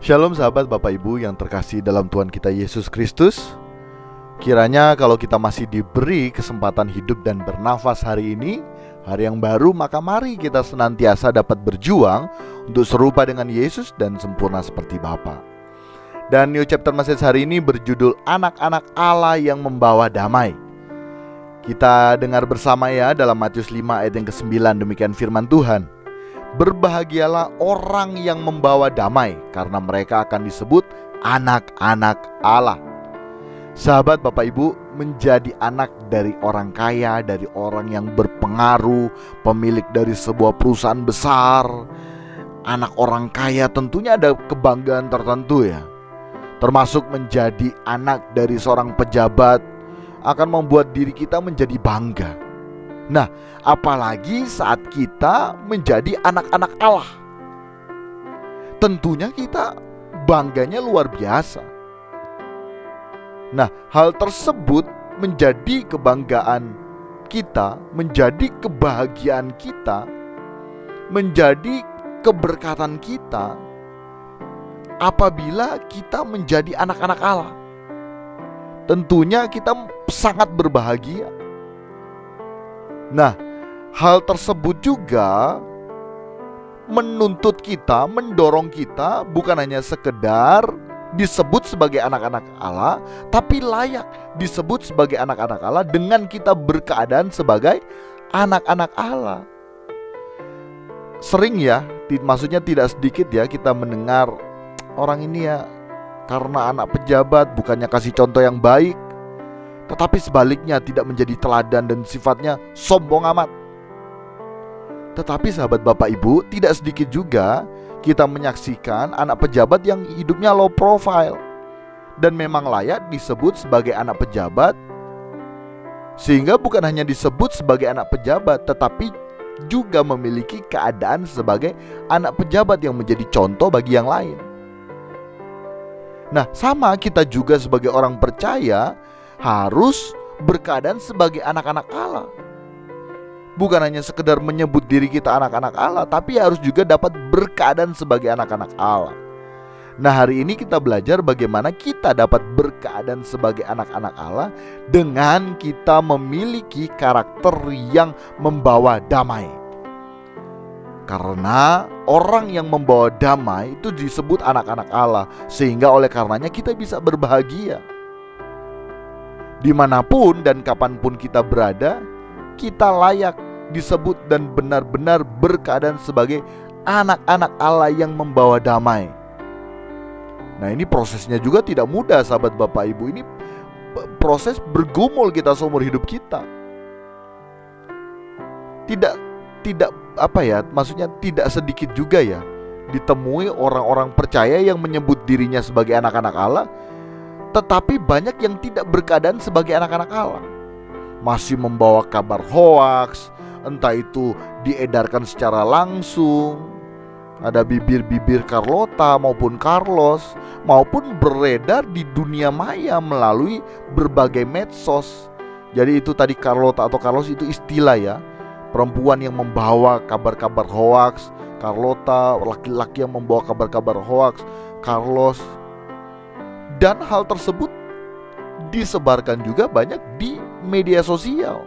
Shalom sahabat Bapak Ibu yang terkasih dalam Tuhan kita Yesus Kristus. Kiranya kalau kita masih diberi kesempatan hidup dan bernafas hari ini, hari yang baru, maka mari kita senantiasa dapat berjuang untuk serupa dengan Yesus dan sempurna seperti Bapa. Dan New Chapter Message hari ini berjudul Anak-anak Allah yang membawa damai. Kita dengar bersama ya dalam Matius 5 ayat yang ke-9, demikian firman Tuhan. Berbahagialah orang yang membawa damai, karena mereka akan disebut anak-anak Allah. Sahabat Bapak Ibu, menjadi anak dari orang kaya, dari orang yang berpengaruh, pemilik dari sebuah perusahaan besar, anak orang kaya tentunya ada kebanggaan tertentu ya. Termasuk menjadi anak dari seorang pejabat akan membuat diri kita menjadi bangga. Nah, apalagi saat kita menjadi anak-anak Allah. Tentunya kita bangganya luar biasa. Nah, hal tersebut menjadi kebanggaan kita, menjadi kebahagiaan kita, menjadi keberkatan kita apabila kita menjadi anak-anak Allah. Tentunya kita sangat berbahagia. Nah, hal tersebut juga menuntut kita, mendorong kita bukan hanya sekedar disebut sebagai anak-anak Allah, tapi layak disebut sebagai anak-anak Allah dengan kita berkeadaan sebagai anak-anak Allah. Sering ya, maksudnya tidak sedikit ya, kita mendengar orang ini ya karena anak pejabat bukannya kasih contoh yang baik, tetapi sebaliknya tidak menjadi teladan dan sifatnya sombong amat. Tetapi sahabat Bapak Ibu, tidak sedikit juga kita menyaksikan anak pejabat yang hidupnya low profile dan memang layak disebut sebagai anak pejabat, sehingga bukan hanya disebut sebagai anak pejabat, tetapi juga memiliki keadaan sebagai anak pejabat yang menjadi contoh bagi yang lain. Nah, sama kita juga sebagai orang percaya harus berkeadaan sebagai anak-anak Allah. Bukan hanya sekedar menyebut diri kita anak-anak Allah, tapi harus juga dapat berkeadaan sebagai anak-anak Allah. Nah, hari ini kita belajar bagaimana kita dapat berkeadaan sebagai anak-anak Allah dengan kita memiliki karakter yang membawa damai. Karena orang yang membawa damai itu disebut anak-anak Allah, sehingga oleh karenanya kita bisa berbahagia. Dimanapun dan kapanpun kita berada, kita layak disebut dan benar-benar berkeadaan sebagai anak-anak Allah yang membawa damai. Nah, ini prosesnya juga tidak mudah sahabat Bapak Ibu. Ini proses bergumul kita seumur hidup kita. Maksudnya tidak sedikit juga ya ditemui orang-orang percaya yang menyebut dirinya sebagai anak-anak Allah, tetapi banyak yang tidak berkeadaan sebagai anak-anak Allah. Masih membawa kabar hoaks, entah itu diedarkan secara langsung, ada bibir-bibir Carlota maupun Carlos, maupun beredar di dunia maya melalui berbagai medsos. Jadi itu tadi Carlota atau Carlos itu istilah ya, perempuan yang membawa kabar-kabar hoaks, Carlota, laki-laki yang membawa kabar-kabar hoaks, Carlos. Dan hal tersebut disebarkan juga banyak di media sosial.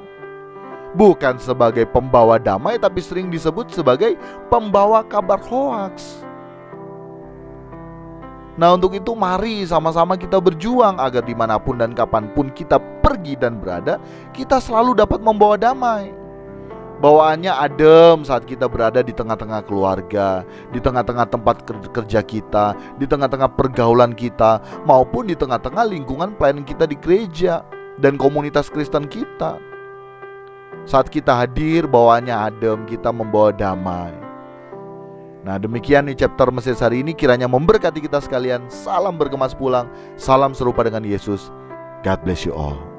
Bukan sebagai pembawa damai, tapi sering disebut sebagai pembawa kabar hoaks. Nah, untuk itu mari sama-sama kita berjuang agar dimanapun dan kapanpun kita pergi dan berada, kita selalu dapat membawa damai. Bawaannya adem saat kita berada di tengah-tengah keluarga, di tengah-tengah tempat kerja kita, di tengah-tengah pergaulan kita, maupun di tengah-tengah lingkungan pelayanan kita di gereja dan komunitas Kristen kita. Saat kita hadir, bawaannya adem, kita membawa damai. Nah, demikian nih chapter Message hari ini, kiranya memberkati kita sekalian. Salam bergemas pulang, salam serupa dengan Yesus. God bless you all.